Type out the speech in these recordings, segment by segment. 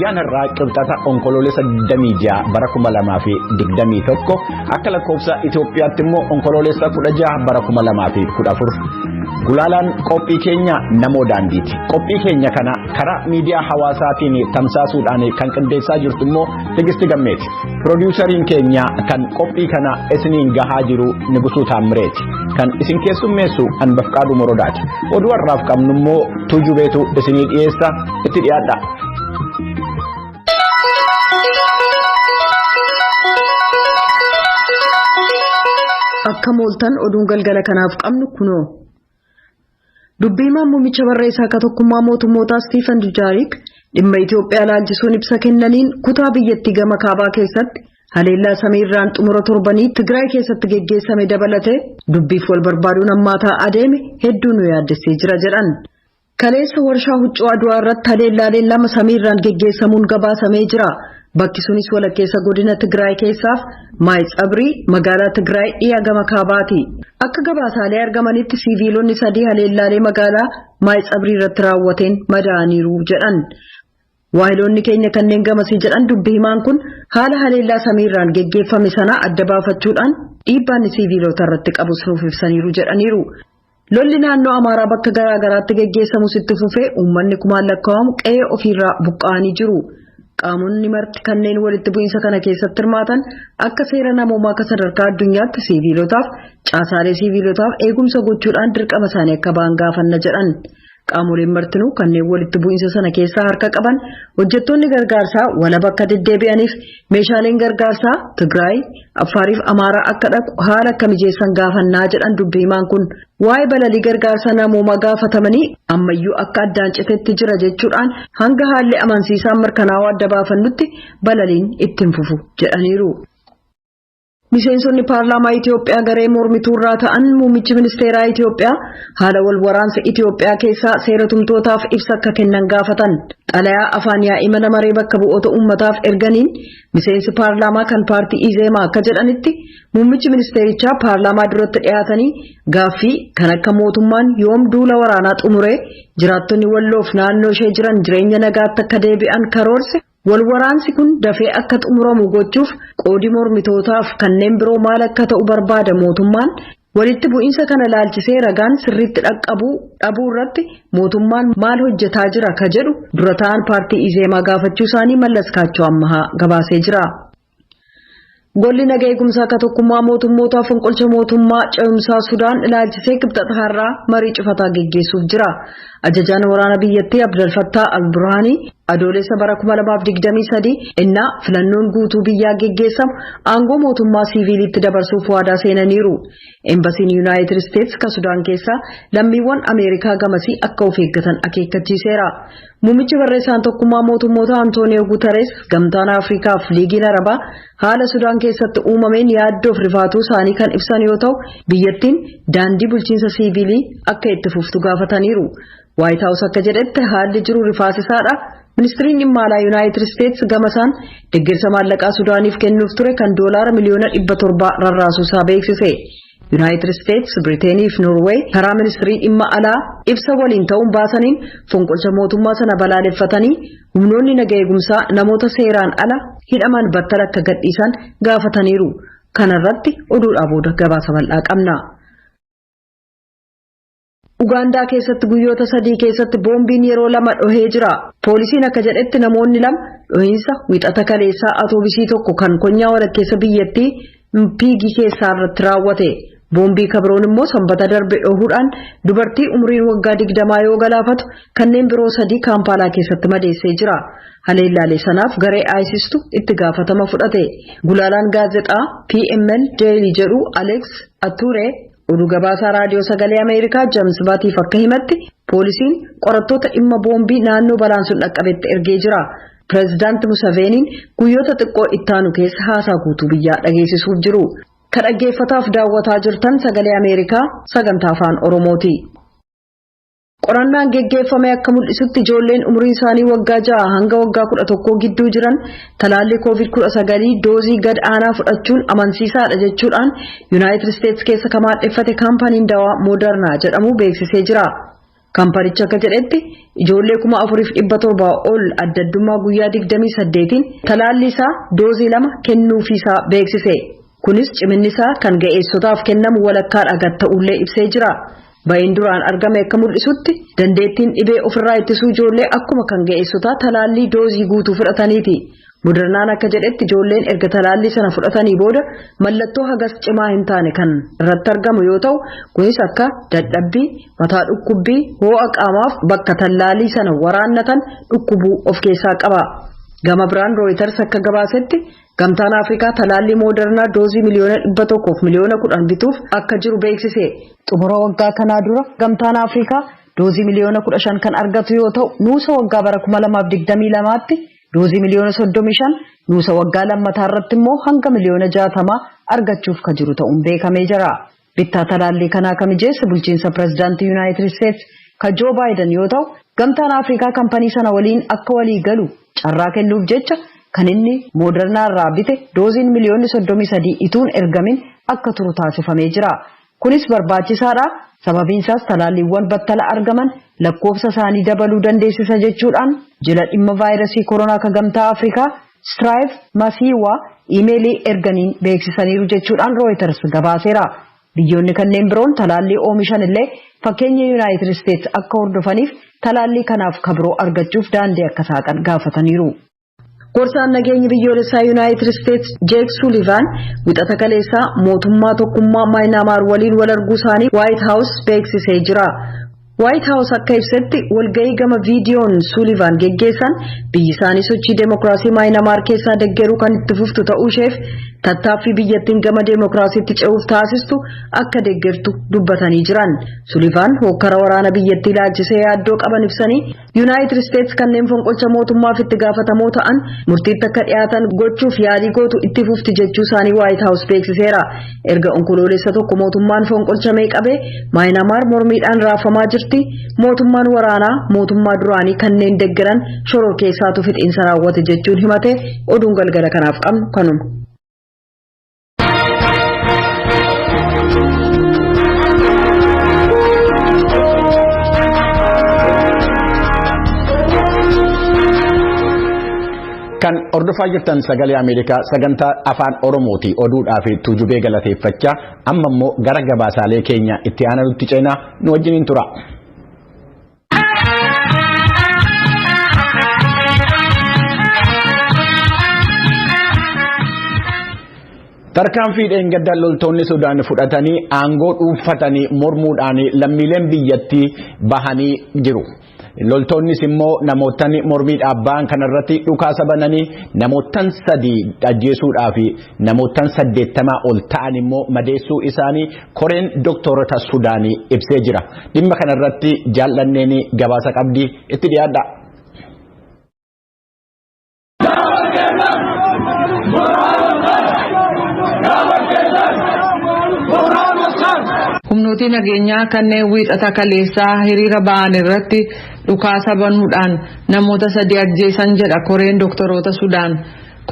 Yana raaqibxata onkoloolessa damija bara 2021 akka lakkoofsa Itoophiyaatti immoo onkoloolessa 16 bara 2014 Gulaalaan qophii keenya namoo daandiiti. Qophii keenya kana karaa miidiyaa hawaasaatiin tamsaasuudhaan kan qindeessaa jirtu immoo Tigisti Gammeeti. Produuseriin keenya kan qophii kana isiniin gahaa jiru Nigusuu Taammireeti. Kan isin keessummeessu Anbafqaaduu Morodaati. Oduu har'aaf qabnu immoo Tujubeetu isinii dhiyeessa itti dhiyaadha. Akka mooltan oduun galgala kanaaf qabnu kunoo. Dubbiimaan muummicha barreessaa akka tokkummaa mootummootaa Steven Dujarric dhimma Itoophiyaa laalchisuun ibsa kennaniin kutaa biyyattii gama kaabaa keessatti haleellaa samiirraan xumura torbanii Tigraay keessatti geggeessame dabalatee dubbiif wal barbaaduun hammaataa adeeme hedduu nu yaaddessee jira jedhan. Kaleessa warshaa huccuu Adwaa irratti haleellaaleen lama samiirraan geggeessamuun gabaasamee jira. Bakki sunis walakkeessa godina Tigraay keessaaf Maayitsabrii magaalaa Tigraay dhiyaa gama kaabaati. Akka gabaasaalee argamanitti siviilonni 3 haleellaalee magaalaa Maayitsabrii irratti raawwateen madaa'aniiru jedhan. Waahiloonni keenya kanneen gamasii jedhan dubbi himaan kun haala haleellaa samiirraan geggeeffame sana adda baafachuudhaan dhiibbaan siviilota irratti qabus nuuf ibsaniiru jedhaniiru. Lolli naannoo Amaaraa bakka garaa garaatti geggeessamus itti fufee uummanni kumaan lakkaa'amu qe'ee ofiirraa buqqa'anii jiru. Qaamonni marti kanneen walitti bu'iinsa kana keessatti hirmaatan akka seera namoomaa akka sadarkaa addunyaatti siviilotaaf caasaalee siviilotaaf eegumsa gochuudhaan dirqama isaanii akka ba'an gaafanna jedhan. Qaamoleen martinuu kanneen walitti bu'iinsa sana keessaa harka qaban hojjettoonni gargaarsaa walaba akka deddeebi'aniif meeshaaleen gargaarsaa Tigraay, Affaariif Amaaraa akka dhaqu haala akka mijeessan gaafannaa jedhan dubbi himaan kun waa'ee balalii gargaarsa namoomaa gaafatamanii ammayyuu akka addaan citeetti jira jechuudhaan hanga haalli amansiisaan mirkanaa'aa adda baafannutti balaliin ittiin fufu jedhaniiru. Miseensonni paarlaamaa Itoophiyaa garee mormituu irraa ta'an muummichi ministeeraa Itoophiyaa haala wal waraansa Itoophiyaa keessaa seera tumtootaaf ibsa akka kennan gaafatan. Xalayaa afaan yaa'ii mana maree bakka bu'oota uummataaf erganiin miseensi paarlaamaa kan paartii Izeemaa akka jedhanitti muummichi ministeerichaa paarlaamaa duratti dhiyaatanii gaaffii kan akka mootummaan yoom duula waraanaa xumuree jiraattonni walloof naannoo ishee jiran jireenya nagaatti akka deebi'an karoorse. Wal waraansi kun dafee akka xumuramu gochuuf qoodi mormitootaaf kanneen biroo maal akka ta'u barbaada mootummaan walitti bu'iinsa kana laalchisee ragaan sirriitti dhaqqabuu dhabuu irratti mootummaan maal hojjetaa jira ka jedhu dura ta'an paartii Izeemaa gaafachuu isaanii Mallas Kaachoo Ammahaa gabaasee jira. Golli nagaa eegumsaa akka tokkummaa mootummootaa fonqolcha mootummaa ce'umsaa Sudaan ilaalchisee kibxata har'aa marii cufataa geggeessuuf jira. Ajajaan waraana biyyattii Abdel Fattah al-Burhaanii adoolessa bara 2023 innaa filannoon guutuu biyyaa geggeessamu aangoo mootummaa siviilitti dabarsuuf waadaa seenaniiru. Embasiin Yuunaayitid Isteets ka Sudaan keessaa lammiiwwan Ameerikaa gamasii akka of eeggatan akeekkachiiseera. Muummichi barreessaan tokkummaa mootummoota Antooniyoo Guutarees gamtaan Afriikaaf liigiin Arabaa haala Sudaan keessatti uumameen yaaddoof rifaatuu isaanii kan ibsan yoo ta'u biyyattiin daandii bulchiinsa siviilii akka itti fuftu gaafataniiru. White House akka jedhetti haalli jiru rifaasisaadha. Ministiriin dhimma alaa Yuunaayitid Isteets gamasaan deeggarsa maallaqaa Sudaaniif kennuuf ture kan doolaara miliyoona 700 rarraasuusaa beeksise. Yuunaayitid Isteets, Biriiteeniif Noorweey karaa ministirii dhimma alaa ibsa waliin ta'uun baasaniin fonqolcha mootummaa sana balaaleffatanii humnoonni nagaa eegumsaa namoota seeraan ala hidhaman battala akka gadhiisan gaafataniiru. Kanarratti oduudhaa booda gabaasa bal'aa qabna. Ugaandaa keessatti guyyoota 3 keessatti boombiin yeroo 2 dhohee jira. Poolisiin akka jedhetti namoonni 2 dhohiinsa wixata kaleessaa atoobisii tokko kan konyaa walakkeessa biyyattii Mpiigi keessaa irratti raawwate. Boombii kabroon immoo sanbata darbe dhohuudhaan dubartii umriin waggaa 20 yoo galaafatu kanneen biroo 3 Kaampaalaa keessatti madeessee jira. Haleellaalee sanaaf garee ISIStu itti gaafatama fudhate. Gulaalaan gaazexaa PML Daily jedhu Alex Ature oduu gabaasaa raadiyoo sagalee Ameerikaa James Baatiif akka himatti poolisiin qorattoota dhimma boombii naannoo balaan sun dhaqqabetti ergee jira. Pireezidaanti Museveniin guyyoota xiqqoo ittaanu keessa haasaa guutuu biyyaa dhageessisuuf jiru. Kan dhaggeeffataaf daawwataa jirtan sagalee Ameerikaa sagantaa afaan Oromooti. Qorannaan geggeeffame akka mul'isutti ijoolleen umriin isaanii waggaa 6 hanga waggaa 11 gidduu jiran talaallii COVID-19 doozii gad aanaa fudhachuun amansiisaadha jechuudhaan Yuunaayitid Isteets keessa kamaadheffate kaampaniin dawaa Moderna jedhamu beeksisee jira. Kaampanicha akka jedhetti ijoollee 4,700 ol addaddummaa guyyaa 28 talaalli isaa doozii 2 kennuufiisaa beeksise. Kunis ciminni isaa kan ga'eessotaaf kennamu walakkaadha gad ta'ullee ibsee jira. Bayin duraan argame akka mul'isutti dandeettiin dhibee ofirraa ittisuu ijoollee akkuma kan ga'eessotaa talaallii doozii guutuu fudhataniiti. Modernaan akka jedhetti ijoolleen erga talaallii sana fudhatanii booda mallattoo hagas cimaa hin taane kan irratti argamu yoo ta'u kunis akka dadhabbii, mataa dhukkubbii, ho'a qaamaaf bakka talaallii sana waraannatan dhukkubuu of keessaa qaba. Gama biraan Reuters akka gabaasetti gamtaan Afrikaa talaallii Modernaa doozii miliyoona 100 fi miliyoona 10 bituuf akka jiru beeksise. Xumura waggaa kanaa dura gamtaan Afrikaa doozii miliyoona 15 kan argatu yoo ta'u nuusa waggaa bara 2022tti doozii miliyoona 35 nuusa waggaa lammataa irratti immoo hanga miliyoona 60 argachuuf ka jiru ta'uun beekamee jira. Bittaa talaallii kanaa kan mijeesse bulchiinsa pirezidaantii United States ka Joe Biden yoo ta'u gamtaan Afrikaa kaampanii sana waliin akka walii galu carraa kennuuf jecha kan inni Modernaa irraa bite dooziin miliyoonni 33 ituun ergamin akka turu taasifamee jira. Kunis barbaachisaadha. Sababiin isaas talaalliiwwan battala argaman lakkoofsa isaanii dabaluu dandeessisa jechuudhaan jila dhimma vaayirasii koronaa ka gamtaa Afrikaa Strive Masiiwaa iimeelii erganiin beeksisaniiru jechuudhaan Reuters gabaaseera. Biyyoonni kanneen biroon talaallii oomishan illee fakkeenya United States akka hordofaniif talaallii kanaaf kabiroo argachuuf daandii akka saaqan gaafataniiru. Gorsaan nageenya biyyoolessaa United States Jake Sullivan wixata kaleessaa mootummaa tokkummaa Myanmar waliin wal arguu isaanii White House beeksisee jira. White House akka ibsetti walgahii gama viidiyoon Sullivan geggeessan biyyi isaanii sochii demokraasii Myanmar keessaa deeggaruu kan itti fuftu ta'uu isheef tattaaffii biyyattiin gama demokraasiitti ce'uuf taasistu akka deeggartu dubbatanii jiran. Sullivan hokkara waraana biyyattii ilaalchisee yaaddoo qaban ibsanii United States kanneen fonqolcha mootummaaf itti gaafatamoo ta'an murtiitti akka dhiyaatan gochuuf yaalii gootu itti fufti jechuu isaanii White House beeksiseera. Erga onkoloolessa tokko mootummaan fonqolchamee qabee Myanmar mormiidhaan raafamaa jirti. Mootummaan waraanaa mootummaa duraanii kanneen deeggaran shoror keessaatu fixiinsa raawwate jechuun himate oduun galgala kanaaf qabnu kanuma. Kan ordofaa jirtan sagalee Ameerikaa sagantaa afaan Oromooti oduudhaa fi tuujubee galateeffachaa amma immoo gara gabaasaalee keenya itti aanutti ceenaa nu wajjiniin tura. Tarkaanfii dheengaddaa loltoonni Sudaan fudhatanii aangoo dhuunfatanii mormuudhaan lammiileen biyyattii bahanii jiru. Loltoonnis immoo namootaan mormiidhaaf ba'an kanarratti dhukaasa bananii namootaan 3 ajjeesuudhaa fi namootaan 80 ol ta'an immoo madeessuu isaanii koreen dooktorota Sudaanii ibsee jira. Dhimma kanarratti jaallanneen gabaasa qabdi itti dhiyaadha. Humnooti nageenyaa kanneen wiixata kaleessaa hiriira ba'an irratti dhukaasa banuudhaan namoota 3 ajjeesan jedha koreen doktoroota Sudaan.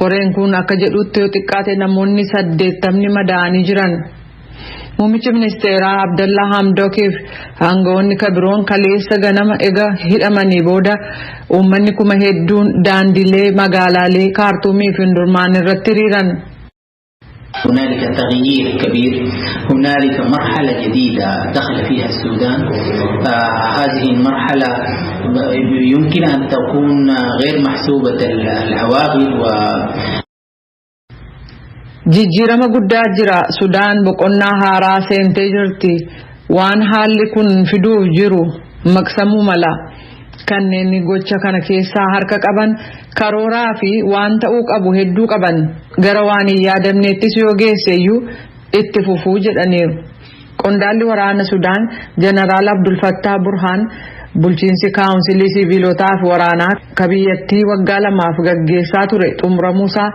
Koreen kun akka jedhutti yoo xiqqaate namoonni 80 madaa'anii jiran. Muummichi ministeeraa Abdallaa Hamdookiif aangawoonni kabiroon kaleessa ganama ega hidhamanii booda uummanni kuma hedduun daandilee magaalaalee Kaartuumii fi Durmaan irratti hiriiran. هنالك تغيير كبير، هنالك مرحلة جديدة دخل فيها السودان. هذه المرحلة يمكن أن تكون غير محسوبة العواقب jijjiirama guddaa jira. Sudaan boqonnaa haaraa seentee jirti. Waan haalli kun fiduuf jiru maqsamuu mala. Kanneen gocha kana keessaa harka qaban karooraa fi waan ta'uu qabu hedduu qaban gara waan hin yaadamneettis yoo geesseeyyuu itti fufuu jedhaniiru. Qondaalli waraana Sudaan Jeneraal Abdul Fattah Burhaan bulchiinsi kaawunsilii siviilotaa fi waraanaa ka biyyattii waggaa 2 gaggeessaa ture xumuramuusaa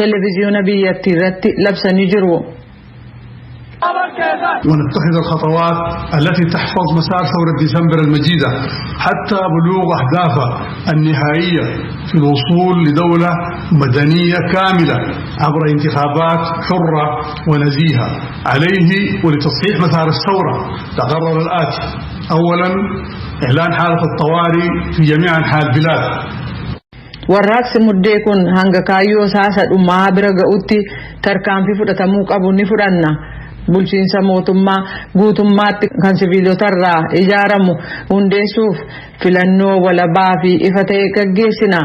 televiziyoona biyyattii irratti labsanii jiru. ونتخذ الخطوات التي تحفظ مسار ثورة ديسمبر المجيدة حتى بلوغ أهدافها النهائية في الوصول لدولة مدنية كاملة عبر انتخابات حرة ونزيهة. عليه ولتصحيح مسار الثورة تقرر الآتي: أولا إعلان حالة الطوارئ في جميع أنحاء البلاد. warraaqsi muddee kun hanga kaayyoo saasa dhumaa bira ga'utti tarkaanfii fudhatamuu qabu ni fudhanna. Bulchiinsa mootummaa guutummaatti kan siviilotarraa ijaaramu hundeessuuf filannoo walabaa fi ifa ta'e gaggeessina.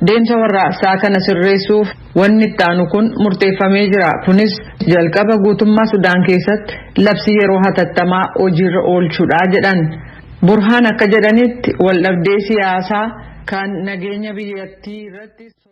Deemsa warraaqsaa kana sirreessuuf wanni itti aanu kun murteeffamee jira. Kunis jalqaba guutummaa Sudaan keessatti labsii yeroo hatattamaa hojiirra oolchuudha jedhan. Burhaan akka jedhanitti waldhabdee siyaasaa kan nageenya biyyattii irratti